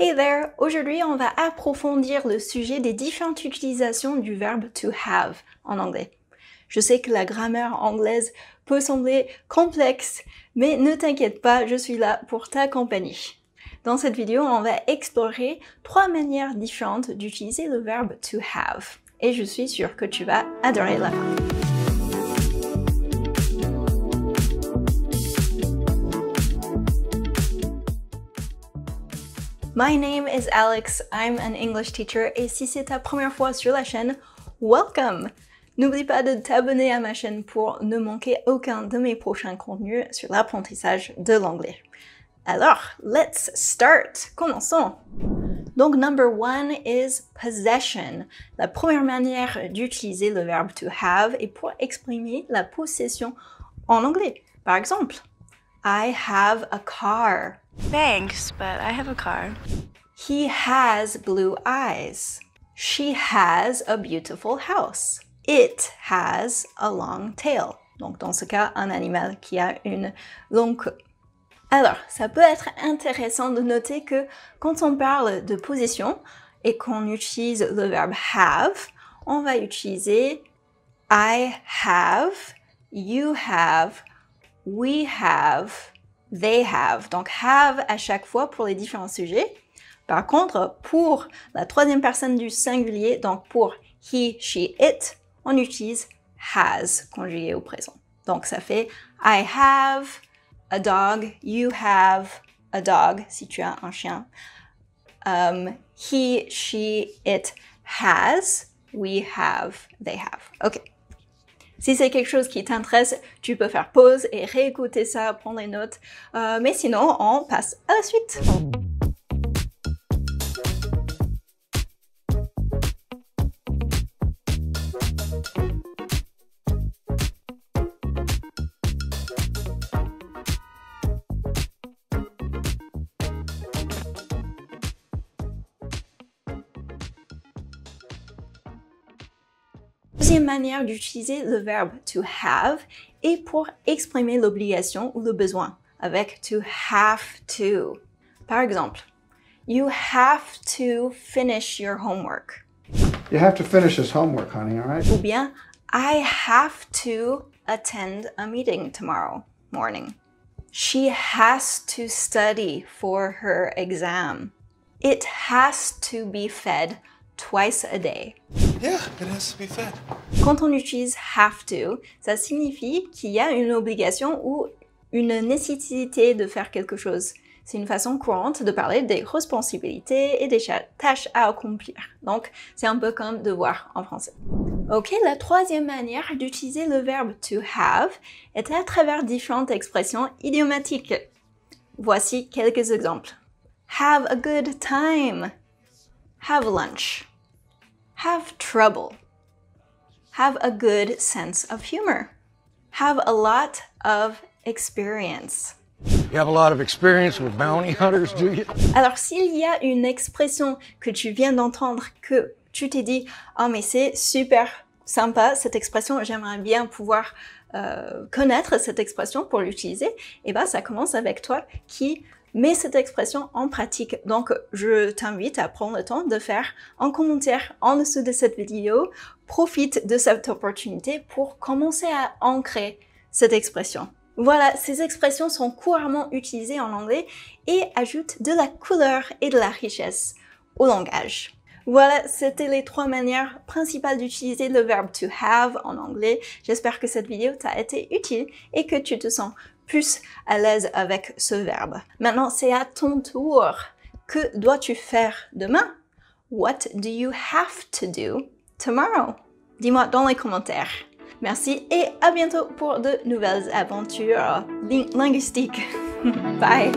Hey there! Aujourd'hui, on va approfondir le sujet des différentes utilisations du verbe to have en anglais. Je sais que la grammaire anglaise peut sembler complexe, mais ne t'inquiète pas, je suis là pour t'accompagner. Dans cette vidéo, on va explorer 3 manières différentes d'utiliser le verbe to have. Et je suis sûre que tu vas adorer la fin. My name is Alex, I'm an English teacher et si c'est ta première fois sur la chaîne, welcome! N'oublie pas de t'abonner à ma chaîne pour ne manquer aucun de mes prochains contenus sur l'apprentissage de l'anglais. Alors, let's start! Commençons! Donc, number 1 is possession. La première manière d'utiliser le verbe to have est pour exprimer la possession en anglais. Par exemple, I have a car. Thanks, but I have a car. He has blue eyes. She has a beautiful house. It has a long tail. Donc, dans ce cas, un animal qui a une longue queue. Alors, ça peut être intéressant de noter que quand on parle de possession et qu'on utilise le verbe have, on va utiliser I have, you have, we have, they have. Donc, have à chaque fois pour les différents sujets. Par contre, pour la troisième personne du singulier, donc pour he, she, it, on utilise has conjugué au présent. Donc, ça fait I have a dog, you have a dog, si tu as un chien. He, she, it has, we have, they have. OK. Si c'est quelque chose qui t'intéresse, tu peux faire pause et réécouter ça, prendre les notes. Mais sinon, on passe à la suite. Deuxième manière d'utiliser le verbe to have est pour exprimer l'obligation ou le besoin avec to have to. Par exemple, you have to finish your homework. You have to finish this homework, honey, all right? Ou bien, I have to attend a meeting tomorrow morning. She has to study for her exam. It has to be fed twice a day. Yeah, it has to be fed. Quand on utilise have to, ça signifie qu'il y a une obligation ou une nécessité de faire quelque chose. C'est une façon courante de parler des responsabilités et des tâches à accomplir. Donc, c'est un peu comme devoir en français. Ok, la troisième manière d'utiliser le verbe to have est à travers différentes expressions idiomatiques. Voici quelques exemples. Have a good time. Have lunch. Have trouble. Have a good sense of humor. Have a lot of experience. You have a lot of experience with bounty hunters, do you? Alors, s'il y a une expression que tu viens d'entendre, que tu t'es dit « Oh, mais c'est super sympa, cette expression, j'aimerais bien pouvoir connaître cette expression pour l'utiliser », et bien, ça commence avec toi qui mets cette expression en pratique. Donc, je t'invite à prendre le temps de faire un commentaire en dessous de cette vidéo. Profite de cette opportunité pour commencer à ancrer cette expression. Voilà, ces expressions sont couramment utilisées en anglais et ajoutent de la couleur et de la richesse au langage. Voilà, c'était les 3 manières principales d'utiliser le verbe to have en anglais. J'espère que cette vidéo t'a été utile et que tu te sens plus à l'aise avec ce verbe. Maintenant, c'est à ton tour. Que dois-tu faire demain? What do you have to do tomorrow? Dis-moi dans les commentaires. Merci et à bientôt pour de nouvelles aventures linguistiques. Bye!